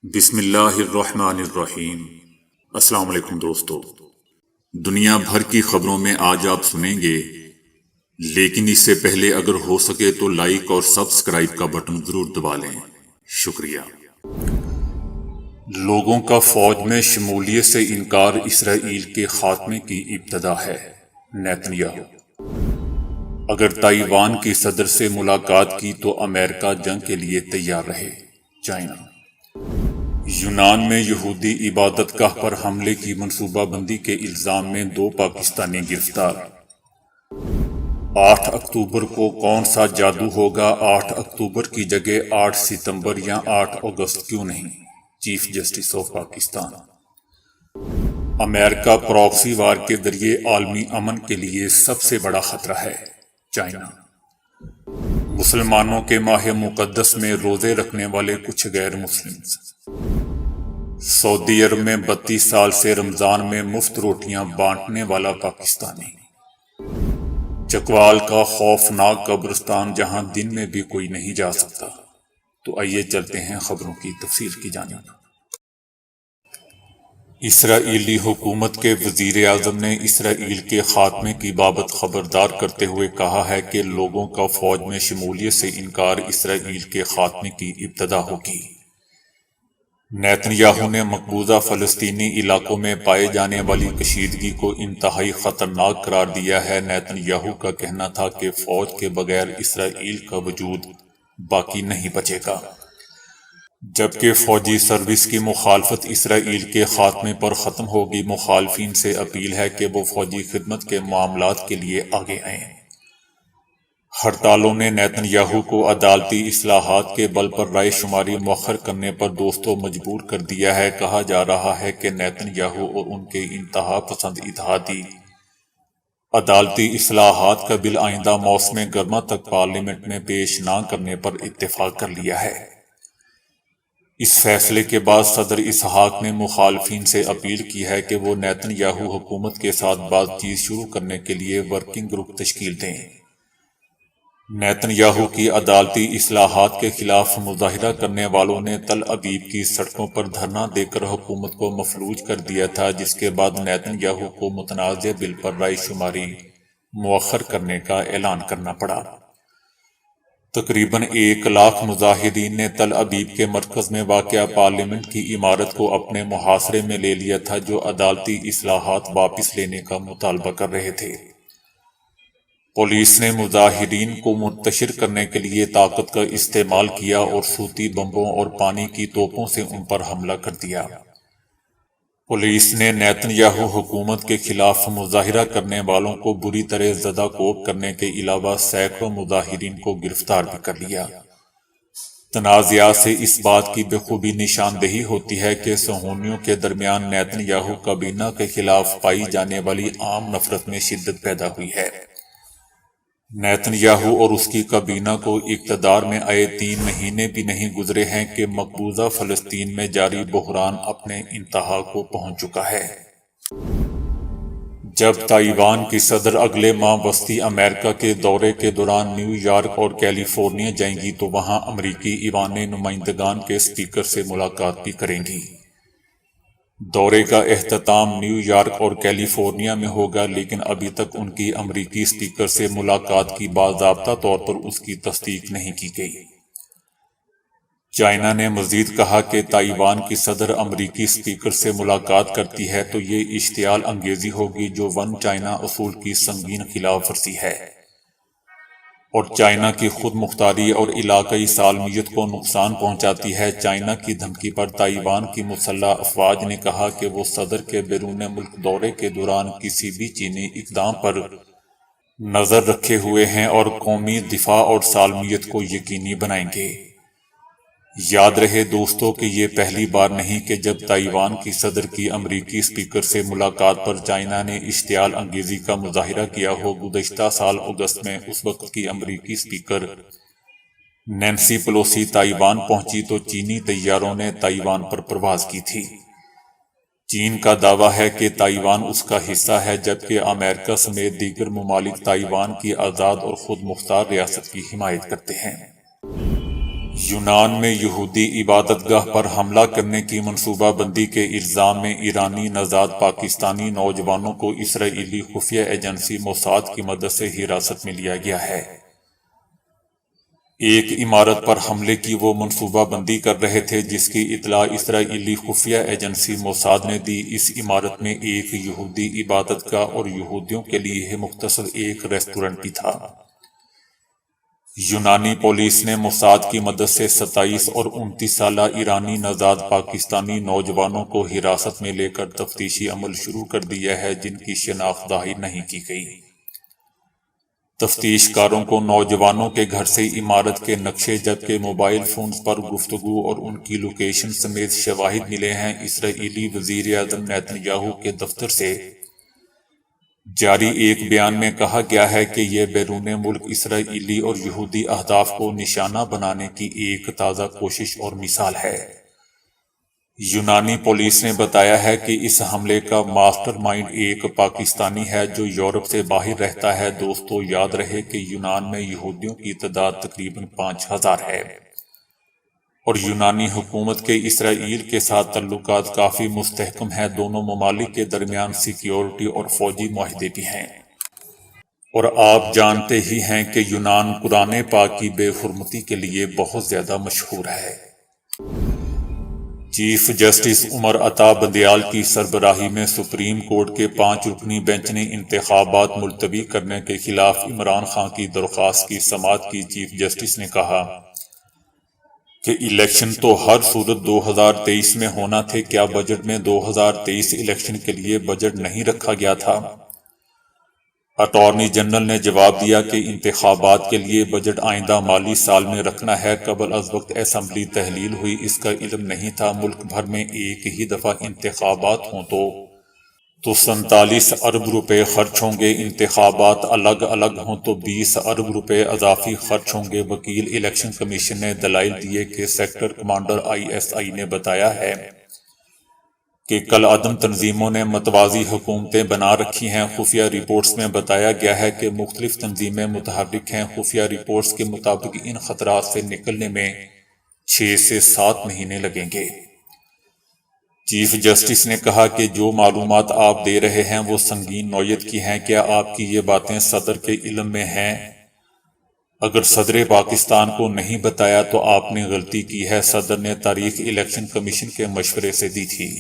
بسم اللہ الرحمن الرحیم۔ السلام علیکم دوستو، دنیا بھر کی خبروں میں آج آپ سنیں گے، لیکن اس سے پہلے اگر ہو سکے تو لائک اور سبسکرائب کا بٹن ضرور دبا لیں۔ شکریہ۔ لوگوں کا فوج میں شمولیت سے انکار اسرائیل کے خاتمے کی ابتدا ہے، نیتن یاہو۔ اگر تائیوان کی صدر سے ملاقات کی تو امریکہ جنگ کے لیے تیار رہے، چائنا۔ یونان میں یہودی عبادت گاہ پر حملے کی منصوبہ بندی کے الزام میں 2 پاکستانی گرفتار۔ 8 اکتوبر کو کون سا جادو ہوگا؟ 8 اکتوبر کی جگہ 8 ستمبر یا 8 اگست کیوں نہیں؟ Chief justice of Pakistan. امریکہ پراکسی وار کے ذریعے عالمی امن کے لیے سب سے بڑا خطرہ ہے، چائنا۔ مسلمانوں کے ماہ مقدس میں روزے رکھنے والے کچھ غیر مسلم۔ سعودی عرب میں 32 سال سے رمضان میں مفت روٹیاں بانٹنے والا پاکستانی۔ چکوال کا خوفناک قبرستان جہاں دن میں بھی کوئی نہیں جا سکتا۔ تو آئیے چلتے ہیں خبروں کی تفصیل کی جانب۔ اسرائیلی حکومت کے وزیر اعظم نے اسرائیل کے خاتمے کی بابت خبردار کرتے ہوئے کہا ہے کہ لوگوں کا فوج میں شمولیت سے انکار اسرائیل کے خاتمے کی ابتدا ہوگی۔ نیتن یاہو نے مقبوضہ فلسطینی علاقوں میں پائے جانے والی کشیدگی کو انتہائی خطرناک قرار دیا ہے۔ نیتن یاہو کا کہنا تھا کہ فوج کے بغیر اسرائیل کا وجود باقی نہیں بچے گا، جبکہ فوجی سروس کی مخالفت اسرائیل کے خاتمے پر ختم ہوگی۔ مخالفین سے اپیل ہے کہ وہ فوجی خدمت کے معاملات کے لیے آگے آئیں۔ ہڑتالوں نے نیتن یاہو کو عدالتی اصلاحات کے بل پر رائے شماری مؤخر کرنے پر دوستوں مجبور کر دیا ہے۔ کہا جا رہا ہے کہ نیتن یاہو اور ان کے انتہا پسند اتحادی عدالتی اصلاحات کا بل آئندہ موسم گرما تک پارلیمنٹ میں پیش نہ کرنے پر اتفاق کر لیا ہے۔ اس فیصلے کے بعد صدر اسحاق نے مخالفین سے اپیل کی ہے کہ وہ نیتن یاہو حکومت کے ساتھ بات چیت شروع کرنے کے لیے ورکنگ گروپ تشکیل دیں۔ نیتن یاہو کی عدالتی اصلاحات کے خلاف مظاہرہ کرنے والوں نے تل ابیب کی سڑکوں پر دھرنا دے کر حکومت کو مفلوج کر دیا تھا، جس کے بعد نیتن یاہو کو متنازع بل پر رائے شماری مؤخر کرنے کا اعلان کرنا پڑا۔ تقریباً 1 لاکھ مظاہرین نے تل ابیب کے مرکز میں واقع پارلیمنٹ کی عمارت کو اپنے محاصرے میں لے لیا تھا، جو عدالتی اصلاحات واپس لینے کا مطالبہ کر رہے تھے۔ پولیس نے مظاہرین کو منتشر کرنے کے لیے طاقت کا استعمال کیا اور صوتی بمبوں اور پانی کی توپوں سے ان پر حملہ کر دیا۔ پولیس نے نیتن یاہو حکومت کے خلاف مظاہرہ کرنے والوں کو بری طرح زدہ کوب کرنے کے علاوہ سینکڑوں مظاہرین کو گرفتار بھی کر لیا۔ تنازعات سے اس بات کی بخوبی نشاندہی ہوتی ہے کہ صہیونیوں کے درمیان نیتن یاہو کابینہ کے خلاف پائی جانے والی عام نفرت میں شدت پیدا ہوئی ہے۔ نیتن یاہو اور اس کی کابینہ کو اقتدار میں آئے 3 مہینے بھی نہیں گزرے ہیں کہ مقبوضہ فلسطین میں جاری بحران اپنے انتہا کو پہنچ چکا ہے۔ جب تائیوان کی صدر اگلے ماہ وسطی امریکہ کے دورے کے دوران نیو یارک اور کیلیفورنیا جائیں گی تو وہاں امریکی ایوان نمائندگان کے اسپیکر سے ملاقات بھی کریں گی۔ دورے کا اختتام نیو یارک اور کیلیفورنیا میں ہوگا، لیکن ابھی تک ان کی امریکی اسپیکر سے ملاقات کی باضابطہ طور پر اس کی تصدیق نہیں کی گئی۔ چائنا نے مزید کہا کہ تائیوان کی صدر امریکی اسپیکر سے ملاقات کرتی ہے تو یہ اشتعال انگیزی ہوگی، جو ون چائنا اصول کی سنگین خلاف ورزی ہے اور چائنا کی خود مختاری اور علاقائی سالمیت کو نقصان پہنچاتی ہے۔ چائنا کی دھمکی پر تائیوان کی مسلح افواج نے کہا کہ وہ صدر کے بیرون ملک دورے کے دوران کسی بھی چینی اقدام پر نظر رکھے ہوئے ہیں اور قومی دفاع اور سالمیت کو یقینی بنائیں گے۔ یاد رہے دوستو کہ یہ پہلی بار نہیں کہ جب تائیوان کی صدر کی امریکی اسپیکر سے ملاقات پر چائنا نے اشتعال انگیزی کا مظاہرہ کیا ہو۔ گزشتہ سال اگست میں اس وقت کی امریکی اسپیکر نینسی پیلوسی تائیوان پہنچی تو چینی طیاروں نے تائیوان پر پرواز کی تھی۔ چین کا دعویٰ ہے کہ تائیوان اس کا حصہ ہے، جبکہ امریکہ سمیت دیگر ممالک تائیوان کی آزاد اور خود مختار ریاست کی حمایت کرتے ہیں۔ یونان میں یہودی عبادت گاہ پر حملہ کرنے کی منصوبہ بندی کے الزام میں ایرانی نژاد پاکستانی نوجوانوں کو اسرائیلی خفیہ ایجنسی موساد کی مدد سے حراست میں لیا گیا ہے۔ ایک عمارت پر حملے کی وہ منصوبہ بندی کر رہے تھے جس کی اطلاع اسرائیلی خفیہ ایجنسی موساد نے دی۔ اس عمارت میں ایک یہودی عبادت گاہ اور یہودیوں کے لیے مختصر ایک ریسٹورنٹ بھی تھا۔ یونانی پولیس نے موساد کی مدد سے 27 اور 29 سالہ ایرانی نژاد پاکستانی نوجوانوں کو حراست میں لے کر تفتیشی عمل شروع کر دیا ہے جن کی شناخت ظاہر نہیں کی گئی۔ تفتیش کاروں کو نوجوانوں کے گھر سے عمارت کے نقشے جبکہ موبائل فونز پر گفتگو اور ان کی لوکیشن سمیت شواہد ملے ہیں۔ اسرائیلی وزیر اعظم نیتن یاہو کے دفتر سے جاری ایک بیان میں کہا گیا ہے کہ یہ بیرون ملک اسرائیلی اور یہودی اہداف کو نشانہ بنانے کی ایک تازہ کوشش اور مثال ہے۔ یونانی پولیس نے بتایا ہے کہ اس حملے کا ماسٹر مائنڈ ایک پاکستانی ہے جو یورپ سے باہر رہتا ہے۔ دوستو، یاد رہے کہ یونان میں یہودیوں کی تعداد تقریباً 5000 ہے اور یونانی حکومت کے اسرائیل کے ساتھ تعلقات کافی مستحکم ہیں۔ دونوں ممالک کے درمیان سیکیورٹی اور فوجی معاہدے بھی ہیں۔ اور آپ جانتے ہی ہیں کہ یونان قرآن پاک کی بے حرمتی کے لیے بہت زیادہ مشہور ہے۔ چیف جسٹس عمر عطا بندیال کی سربراہی میں سپریم کورٹ کے 5 رکنی بینچ نے انتخابات ملتوی کرنے کے خلاف عمران خان کی درخواست کی سماعت کی۔ چیف جسٹس نے کہا کہ الیکشن تو ہر صورت 2023 میں ہونا تھے، کیا بجٹ میں 2023 الیکشن کے لیے بجٹ نہیں رکھا گیا تھا؟ اٹارنی جنرل نے جواب دیا کہ انتخابات کے لیے بجٹ آئندہ مالی سال میں رکھنا ہے۔ قبل از وقت اسمبلی تحلیل ہوئی، اس کا علم نہیں تھا۔ ملک بھر میں ایک ہی دفعہ انتخابات ہوں تو 47 ارب روپے خرچ ہوں گے، انتخابات الگ الگ ہوں تو 20 ارب روپے اضافی خرچ ہوں گے۔ وکیل الیکشن کمیشن نے دلائل دیے کہ سیکٹر کمانڈر ISI نے بتایا ہے کہ کالعدم تنظیموں نے متوازی حکومتیں بنا رکھی ہیں۔ خفیہ رپورٹس میں بتایا گیا ہے کہ مختلف تنظیمیں متحرک ہیں۔ خفیہ رپورٹس کے مطابق ان خطرات سے نکلنے میں 6 سے 7 مہینے لگیں گے۔ چیف جسٹس نے کہا کہ جو معلومات آپ دے رہے ہیں وہ سنگین نوعیت کی ہیں۔ کیا آپ کی یہ باتیں صدر کے علم میں ہیں؟ اگر صدر پاکستان کو نہیں بتایا تو آپ نے غلطی کی ہے۔ صدر نے تاریخ الیکشن کمیشن کے مشورے سے دی تھی۔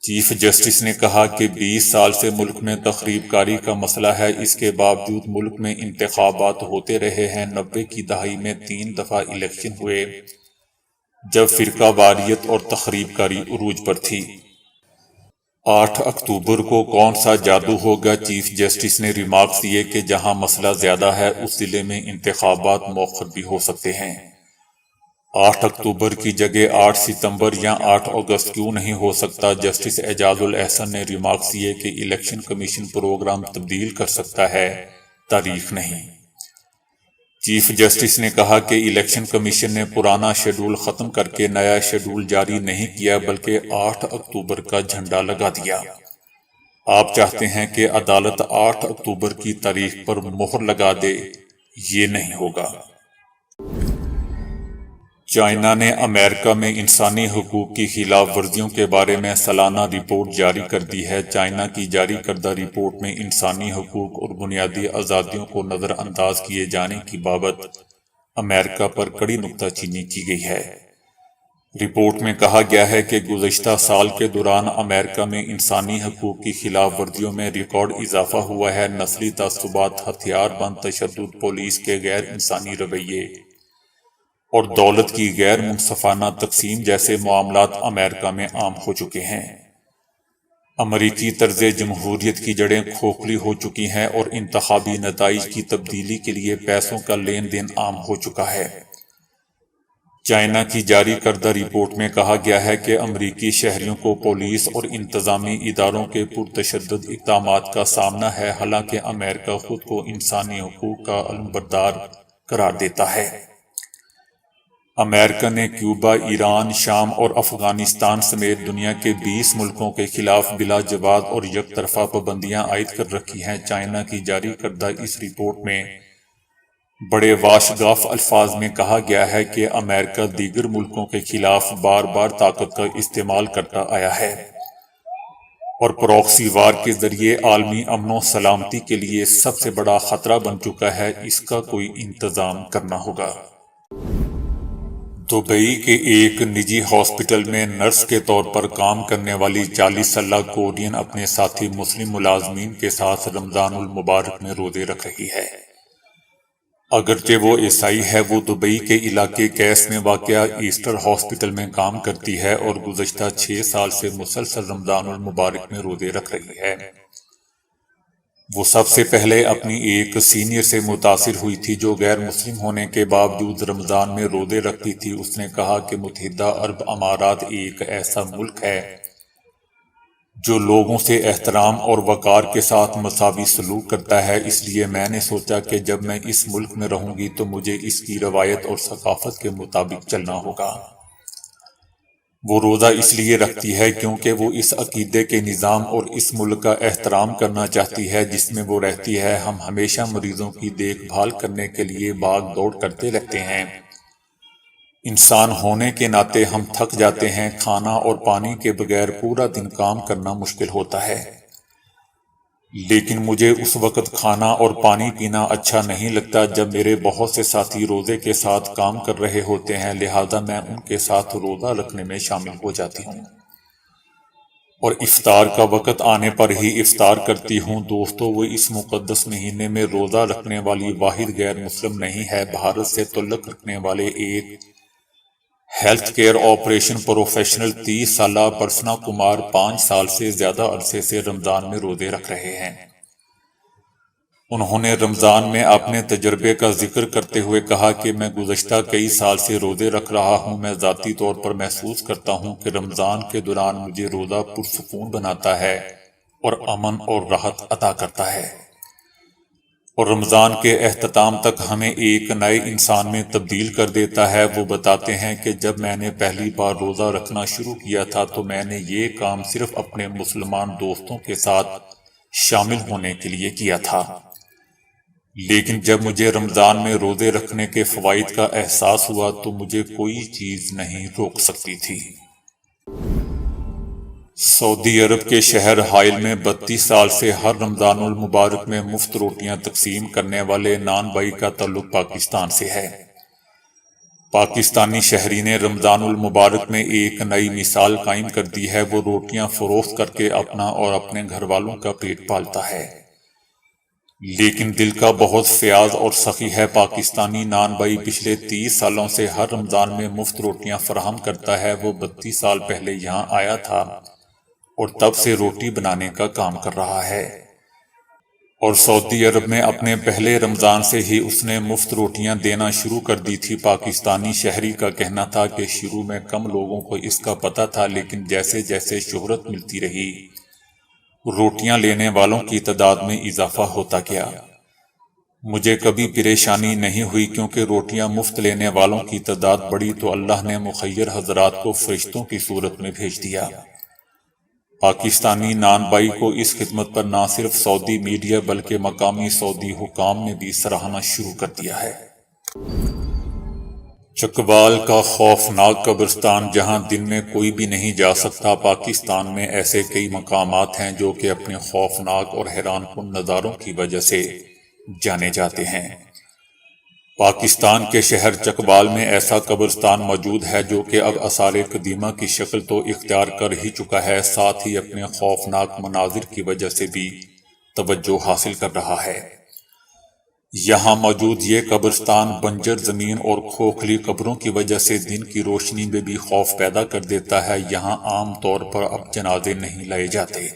چیف جسٹس نے کہا کہ 20 سال سے ملک میں تخریب کاری کا مسئلہ ہے، اس کے باوجود ملک میں انتخابات ہوتے رہے ہیں۔ 90 کی دہائی میں 3 دفعہ الیکشن ہوئے جب فرقہ واریت اور تخریب کاری عروج پر تھی۔ 8 اکتوبر کو کون سا جادو ہوگا؟ چیف جسٹس نے ریمارکس دیے کہ جہاں مسئلہ زیادہ ہے اس ضلع میں انتخابات مؤخر بھی ہو سکتے ہیں۔ 8 اکتوبر کی جگہ 8 ستمبر یا 8 اگست کیوں نہیں ہو سکتا؟ جسٹس اعجاز الاحسن نے ریمارکس دیے کہ الیکشن کمیشن پروگرام تبدیل کر سکتا ہے، تاریخ نہیں۔ چیف جسٹس نے کہا کہ الیکشن کمیشن نے پرانا شیڈول ختم کر کے نیا شیڈول جاری نہیں کیا بلکہ 8 اکتوبر کا جھنڈا لگا دیا۔ آپ چاہتے ہیں کہ عدالت 8 اکتوبر کی تاریخ پر مہر لگا دے، یہ نہیں ہوگا۔ چائنا نے امریکہ میں انسانی حقوق کی خلاف ورزیوں کے بارے میں سالانہ رپورٹ جاری کر دی ہے۔ چائنا کی جاری کردہ رپورٹ میں انسانی حقوق اور بنیادی آزادیوں کو نظر انداز کیے جانے کی بابت امریکہ پر کڑی نکتہ چینی کی گئی ہے۔ رپورٹ میں کہا گیا ہے کہ گزشتہ سال کے دوران امریکہ میں انسانی حقوق کی خلاف ورزیوں میں ریکارڈ اضافہ ہوا ہے۔ نسلی تعصبات، ہتھیار بند تشدد، پولیس کے غیر انسانی رویے اور دولت کی غیر منصفانہ تقسیم جیسے معاملات امریکہ میں عام ہو چکے ہیں۔ امریکی طرز جمہوریت کی جڑیں کھوکھلی ہو چکی ہیں اور انتخابی نتائج کی تبدیلی کے لیے پیسوں کا لین دین عام ہو چکا ہے۔ چائنا کی جاری کردہ رپورٹ میں کہا گیا ہے کہ امریکی شہریوں کو پولیس اور انتظامی اداروں کے پرتشدد اقدامات کا سامنا ہے، حالانکہ امریکہ خود کو انسانی حقوق کا علمبردار قرار دیتا ہے۔ امریکہ نے کیوبا، ایران، شام اور افغانستان سمیت دنیا کے 20 ملکوں کے خلاف بلا جواز اور یک طرفہ پابندیاں عائد کر رکھی ہیں۔ چائنا کی جاری کردہ اس رپورٹ میں بڑے واشگاف الفاظ میں کہا گیا ہے کہ امریکہ دیگر ملکوں کے خلاف بار بار طاقت کا استعمال کرتا آیا ہے اور پراکسی وار کے ذریعے عالمی امن و سلامتی کے لیے سب سے بڑا خطرہ بن چکا ہے۔ اس کا کوئی انتظام کرنا ہوگا۔ دبئی کے ایک نجی ہاسپٹل میں نرس کے طور پر کام کرنے والی 40 سالہ کورین اپنے ساتھی مسلم ملازمین کے ساتھ رمضان المبارک میں روزے رکھ رہی ہے۔ اگرچہ وہ عیسائی ہے، وہ دبئی کے علاقے کیس میں واقع ایسٹر ہاسپٹل میں کام کرتی ہے اور گزشتہ 6 سال سے مسلسل رمضان المبارک میں روزے رکھ رہی ہے۔ وہ سب سے پہلے اپنی ایک سینئر سے متاثر ہوئی تھی جو غیر مسلم ہونے کے باوجود رمضان میں روزے رکھتی تھی۔ اس نے کہا کہ متحدہ عرب امارات ایک ایسا ملک ہے جو لوگوں سے احترام اور وقار کے ساتھ مساوی سلوک کرتا ہے، اس لیے میں نے سوچا کہ جب میں اس ملک میں رہوں گی تو مجھے اس کی روایت اور ثقافت کے مطابق چلنا ہوگا۔ وہ روزہ اس لیے رکھتی ہے کیونکہ وہ اس عقیدے کے نظام اور اس ملک کا احترام کرنا چاہتی ہے جس میں وہ رہتی ہے۔ ہم ہمیشہ مریضوں کی دیکھ بھال کرنے کے لیے بھاگ دوڑ کرتے رہتے ہیں۔ انسان ہونے کے ناطے ہم تھک جاتے ہیں۔ کھانا اور پانی کے بغیر پورا دن کام کرنا مشکل ہوتا ہے، لیکن مجھے اس وقت کھانا اور پانی پینا اچھا نہیں لگتا جب میرے بہت سے ساتھی روزے کے ساتھ کام کر رہے ہوتے ہیں، لہذا میں ان کے ساتھ روزہ رکھنے میں شامل ہو جاتی ہوں اور افطار کا وقت آنے پر ہی افطار کرتی ہوں۔ دوستو، وہ اس مقدس مہینے میں روزہ رکھنے والی واحد غیر مسلم نہیں ہے۔ بھارت سے تعلق رکھنے والے ایک ہیلتھ کیئر آپریشن پروفیشنل 30 سالہ پرسنا کمار 5 سال سے زیادہ عرصے سے رمضان میں روزے رکھ رہے ہیں۔ انہوں نے رمضان میں اپنے تجربے کا ذکر کرتے ہوئے کہا کہ میں گزشتہ کئی سال سے روزے رکھ رہا ہوں۔ میں ذاتی طور پر محسوس کرتا ہوں کہ رمضان کے دوران مجھے روزہ پرسکون بناتا ہے اور امن اور راحت عطا کرتا ہے اور رمضان کے اختتام تک ہمیں ایک نئے انسان میں تبدیل کر دیتا ہے۔ وہ بتاتے ہیں کہ جب میں نے پہلی بار روزہ رکھنا شروع کیا تھا تو میں نے یہ کام صرف اپنے مسلمان دوستوں کے ساتھ شامل ہونے کے لیے کیا تھا، لیکن جب مجھے رمضان میں روزے رکھنے کے فوائد کا احساس ہوا تو مجھے کوئی چیز نہیں روک سکتی تھی۔ سعودی عرب کے شہر حائل میں 32 سال سے ہر رمضان المبارک میں مفت روٹیاں تقسیم کرنے والے نان بھائی کا تعلق پاکستان سے ہے۔ پاکستانی شہری نے رمضان المبارک میں ایک نئی مثال قائم کر دی ہے۔ وہ روٹیاں فروخت کر کے اپنا اور اپنے گھر والوں کا پیٹ پالتا ہے، لیکن دل کا بہت فیاض اور سخی ہے۔ پاکستانی نان بھائی پچھلے 30 سالوں سے ہر رمضان میں مفت روٹیاں فراہم کرتا ہے۔ وہ 32 سال پہلے یہاں آیا تھا اور تب سے روٹی بنانے کا کام کر رہا ہے، اور سعودی عرب میں اپنے پہلے رمضان سے ہی اس نے مفت روٹیاں دینا شروع کر دی تھی۔ پاکستانی شہری کا کہنا تھا کہ شروع میں کم لوگوں کو اس کا پتہ تھا، لیکن جیسے جیسے شہرت ملتی رہی روٹیاں لینے والوں کی تعداد میں اضافہ ہوتا گیا۔ مجھے کبھی پریشانی نہیں ہوئی کیونکہ روٹیاں مفت لینے والوں کی تعداد بڑھی تو اللہ نے مخیر حضرات کو فرشتوں کی صورت میں بھیج دیا۔ پاکستانی نان بھائی کو اس خدمت پر نہ صرف سعودی میڈیا بلکہ مقامی سعودی حکام نے بھی سراہنا شروع کر دیا ہے۔ چکوال کا خوفناک قبرستان جہاں دن میں کوئی بھی نہیں جا سکتا۔ پاکستان میں ایسے کئی مقامات ہیں جو کہ اپنے خوفناک اور حیران کن نظاروں کی وجہ سے جانے جاتے ہیں۔ پاکستان کے شہر چکوال میں ایسا قبرستان موجود ہے جو کہ اب آثار قدیمہ کی شکل تو اختیار کر ہی چکا ہے، ساتھ ہی اپنے خوفناک مناظر کی وجہ سے بھی توجہ حاصل کر رہا ہے۔ یہاں موجود یہ قبرستان بنجر زمین اور کھوکھلی قبروں کی وجہ سے دن کی روشنی میں بھی خوف پیدا کر دیتا ہے۔ یہاں عام طور پر اب جنازے نہیں لائے جاتے۔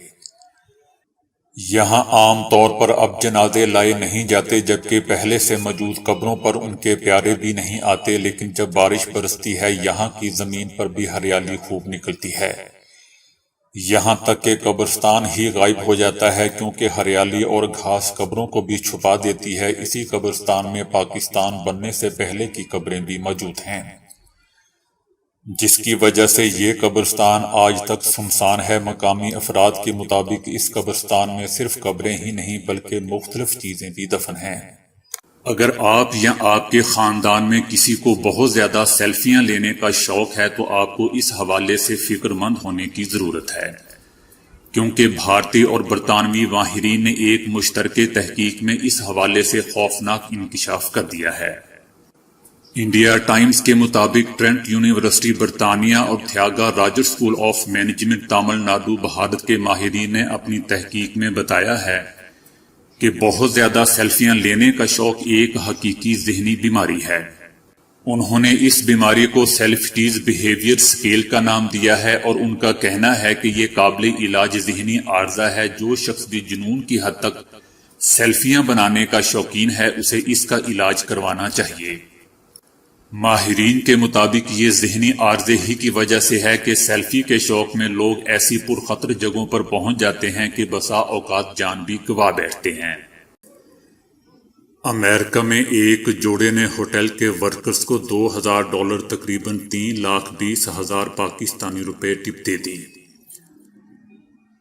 لائے نہیں جاتے، جبکہ پہلے سے موجود قبروں پر ان کے پیارے بھی نہیں آتے، لیکن جب بارش برستی ہے یہاں کی زمین پر بھی ہریالی خوب نکلتی ہے، یہاں تک کہ قبرستان ہی غائب ہو جاتا ہے کیونکہ ہریالی اور گھاس قبروں کو بھی چھپا دیتی ہے۔ اسی قبرستان میں پاکستان بننے سے پہلے کی قبریں بھی موجود ہیں، جس کی وجہ سے یہ قبرستان آج تک سنسان ہے۔ مقامی افراد کے مطابق اس قبرستان میں صرف قبریں ہی نہیں بلکہ مختلف چیزیں بھی دفن ہیں۔ اگر آپ یا آپ کے خاندان میں کسی کو بہت زیادہ سیلفیاں لینے کا شوق ہے تو آپ کو اس حوالے سے فکر مند ہونے کی ضرورت ہے، کیونکہ بھارتی اور برطانوی ماہرین نے ایک مشترکہ تحقیق میں اس حوالے سے خوفناک انکشاف کر دیا ہے۔ انڈیا ٹائمز کے مطابق ٹرینٹ یونیورسٹی برطانیہ اور Thiagarajar School of Management Tamil Nadu Bharat کے ماہرین نے اپنی تحقیق میں بتایا ہے کہ بہت زیادہ سیلفیاں لینے کا شوق ایک حقیقی ذہنی بیماری ہے۔ انہوں نے اس بیماری کو سیلفٹیز بیہیویئر اسکیل کا نام دیا ہے، اور ان کا کہنا ہے کہ یہ قابل علاج ذہنی عارضہ ہے۔ جو شخص بھی جنون کی حد تک سیلفیاں بنانے کا شوقین ہے اسے اس کا علاج کروانا چاہیے۔ ماہرین کے مطابق یہ ذہنی عارضے ہی کی وجہ سے ہے کہ سیلفی کے شوق میں لوگ ایسی پرخطر جگہوں پر پہنچ جاتے ہیں کہ بسا اوقات جان بھی گنوا بیٹھتے ہیں۔ امریکہ میں ایک جوڑے نے ہوٹل کے ورکرز کو $2000 تقریباً 3,20,000 پاکستانی روپے ٹپ دے دی،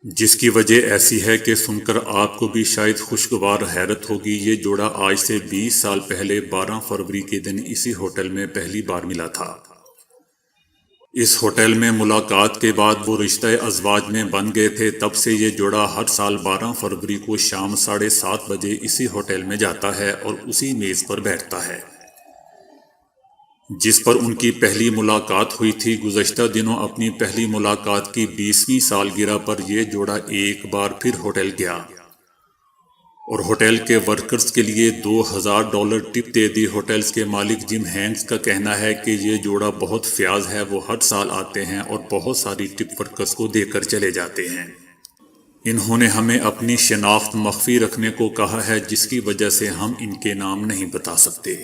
جس کی وجہ ایسی ہے کہ سن کر آپ کو بھی شاید خوشگوار حیرت ہوگی۔ یہ جوڑا آج سے 20 سال پہلے 12 فروری کے دن اسی ہوٹل میں پہلی بار ملا تھا۔ اس ہوٹل میں ملاقات کے بعد وہ رشتہ ازواج میں بن گئے تھے۔ تب سے یہ جوڑا ہر سال 12 فروری کو شام 7:30 بجے اسی ہوٹل میں جاتا ہے اور اسی میز پر بیٹھتا ہے جس پر ان کی پہلی ملاقات ہوئی تھی۔ گزشتہ دنوں اپنی پہلی ملاقات کی 20ویں سالگرہ پر یہ جوڑا ایک بار پھر ہوٹل گیا اور ہوٹل کے ورکرز کے لیے $2000 ٹپ دے دی۔ ہوٹلز کے مالک جم ہینکس کا کہنا ہے کہ یہ جوڑا بہت فیاض ہے، وہ ہر سال آتے ہیں اور بہت ساری ٹپ ورکرز کو دے کر چلے جاتے ہیں۔ انہوں نے ہمیں اپنی شناخت مخفی رکھنے کو کہا ہے، جس کی وجہ سے ہم ان کے نام نہیں بتا سکتے۔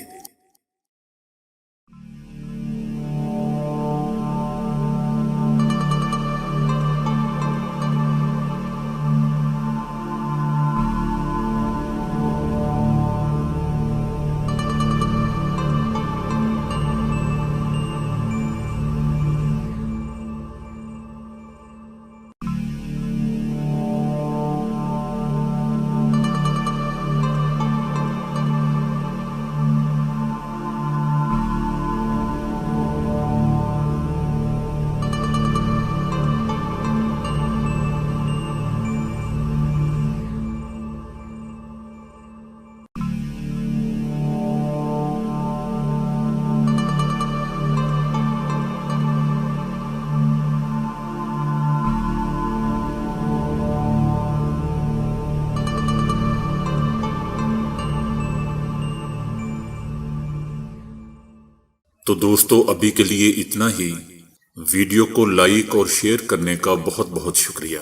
تو دوستو ابھی کے لیے اتنا ہی۔ ویڈیو کو لائک اور شیئر کرنے کا بہت بہت شکریہ۔